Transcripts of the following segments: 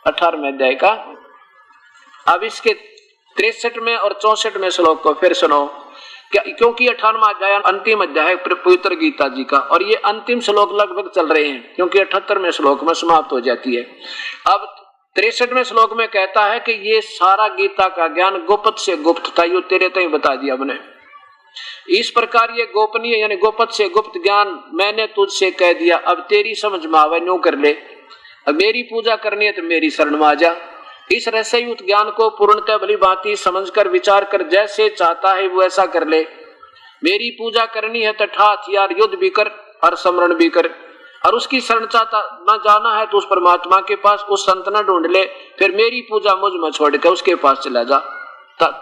18वें अध्याय का। अब इसके 63वें और 64वें श्लोक को फिर सुनो, क्योंकि 18वां अध्याय अंतिम अध्याय पवित्र गीता जी का, और ये अंतिम श्लोक लगभग चल रहे हैं क्योंकि 78वें श्लोक में समाप्त हो जाती है। अब 63वें श्लोक में कहता है कि ये सारा गीता का ज्ञान गुप्त से गुप्त था, यो तेरे तय बता दिया हमने। इस प्रकार ये गोपनीय यानी गुप्त से गुप्त ज्ञान मैंने तुझसे कह दिया, अब तेरी समझ में आवे न्यू कर ले। अब मेरी पूजा करनी है तो मेरी शरण में आ जा। इस रहस्ययुक्त ज्ञान को पूर्णतः भली भांति समझकर विचार कर जैसे चाहता है वो ऐसा कर ले। मेरी पूजा करनी है तो ठाठ यार युद्ध भी कर और स्मरण भी कर, और उसकी शरण चाहता न जाना है तो उस परमात्मा के पास उस संत न ढूंढ ले, फिर मेरी पूजा मुझ में छोड़ के उसके पास चला जा,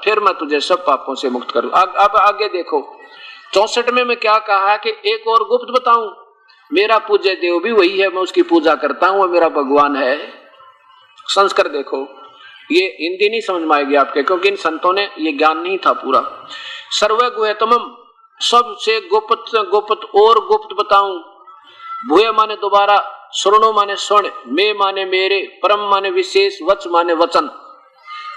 फिर मैं तुझे सब पापों से मुक्त करूं। अब आगे देखो 64वें में क्या कहा है कि एक और गुप्त बताऊं, मेरा पूज्य देव भी वही है, मैं उसकी पूजा करता हूं, वो मेरा भगवान है। संस्कार देखो, ये हिंदी नहीं समझ में आएगी आपके, क्योंकि इन संतों ने ये ज्ञान नहीं था पूरा। सर्वगुह्यतमम, सबसे गुप्त गुप्त और गुप्त बताऊं। भूय माने दोबारा, सुनो माने सुन, मैं माने मेरे, परम माने विशेष, वच माने वचन।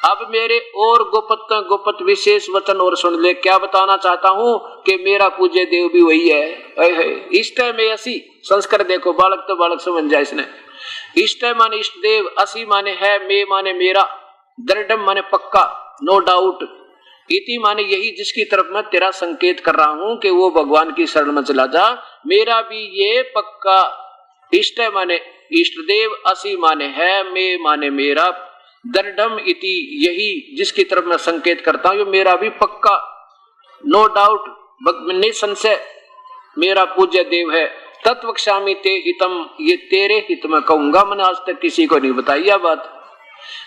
अब मेरे और गुप्त गुप्त विशेष वचन और सुन ले। क्या बताना चाहता हूं कि मेरा पूज्य देव भी वही है। इष्ट में ऐसी संस्कार देखो, बालक तो बालक समझ जाए इसने। इष्ट माने इष्ट देव, असी माने है, मे माने मेरा, दृढ़ माने पक्का, नो डाउट, इति माने यही जिसकी तरफ मैं तेरा संकेत कर रहा हूं कि वो भगवान की शरण में चला जा। मेरा भी ये पक्का, इष्ट माने इष्ट देव, असी माने है, मे माने मेरा, दृढ़ इति यही जिसकी तरफ मैं संकेत करता हूं, ये मेरा भी पक्का, नो डाउट, निसंशय मेरा पूज्य देव है। तत्वक्षामि ते हितम, ये तेरे हित में कहूंगा, मैंने आज तक किसी को नहीं बताई यह बात।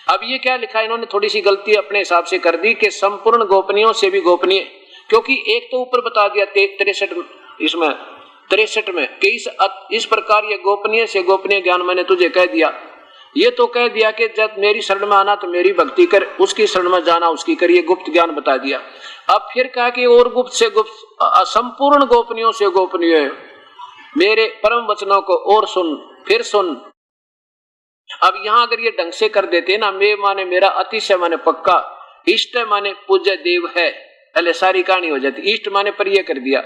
अब ये क्या लिखा, इन्होंने थोड़ी सी गलती अपने हिसाब से कर दी कि संपूर्ण गोपनीयों से भी गोपनीय, क्योंकि एक तो ऊपर बता दिया 63 में कि इस प्रकार ये गोपनीय से गोपनीय ज्ञान मैंने तुझे कह दिया। ये तो कह दिया कि जब मेरी शरण में आना तो मेरी भक्ति कर, उसकी शरण में जाना उसकी कर, ये गुप्त ज्ञान बता दिया। अब फिर कहा कि और गुप्त से गुप्त, संपूर्ण गोपनीयों से गोपनीय है, मेरे परम वचनों को और सुन, फिर सुन। अब यहां अगर ये ढंग से कर देते ना, मे माने मेरा, अतिशय माने पक्का, इष्ट माने पूज्य देव है, पहले सारी कहानी हो जाती। इष्ट माने पर यह कर दिया,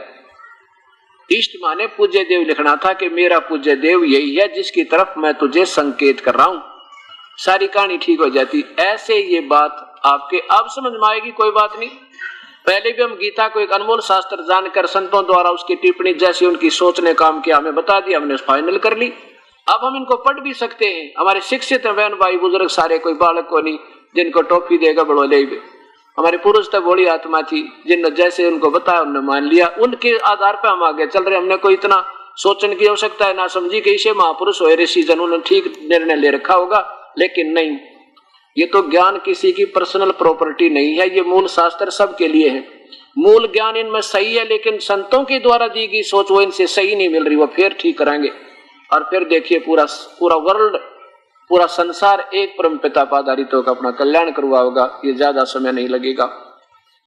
इष्ट माने पूज्य देव लिखना था कि मेरा पूज्य देव यही है जिसकी तरफ मैं तुझे संकेत कर रहा हूं, सारी कहानी ठीक हो जाती। ऐसे ये बात आपके अब समझ में आएगी, कोई बात नहीं। पहले भी हम गीता को एक अनमोल शास्त्र जानकर संतों द्वारा उसकी टिप्पणी जैसी उनकी सोच ने काम किया, हमें बता दिया, हमने फाइनल कर ली। अब हम इनको पढ़ भी सकते हैं। हमारे शिक्षित हैं बहन भाई बुजुर्ग सारे, कोई बालक को नहीं जिनको टॉफी देगा बड़ोले। हमारे पुरुष तो बड़ी आत्मा थी जिन जैसे उनको बताया उन्होंने मान लिया, उनके आधार पर हम आगे चल रहे। हमने कोई इतना सोचने की आवश्यकता है ना समझी कि इसे महापुरुष हो ऋषि जन, उन्होंने ठीक निर्णय ले रखा होगा, लेकिन नहीं, ये तो ज्ञान किसी की पर्सनल प्रॉपर्टी नहीं है, ये मूल शास्त्र सबके लिए है। मूल ज्ञान इनमें सही है, लेकिन संतों के द्वारा दी गई सोच वो इनसे सही नहीं मिल रही, वो फिर ठीक कराएंगे। और फिर देखिए पूरा वर्ल्ड, पूरा संसार एक परम पिता पर आधारित होकर अपना कल्याण करवा होगा। ये ज्यादा समय नहीं लगेगा।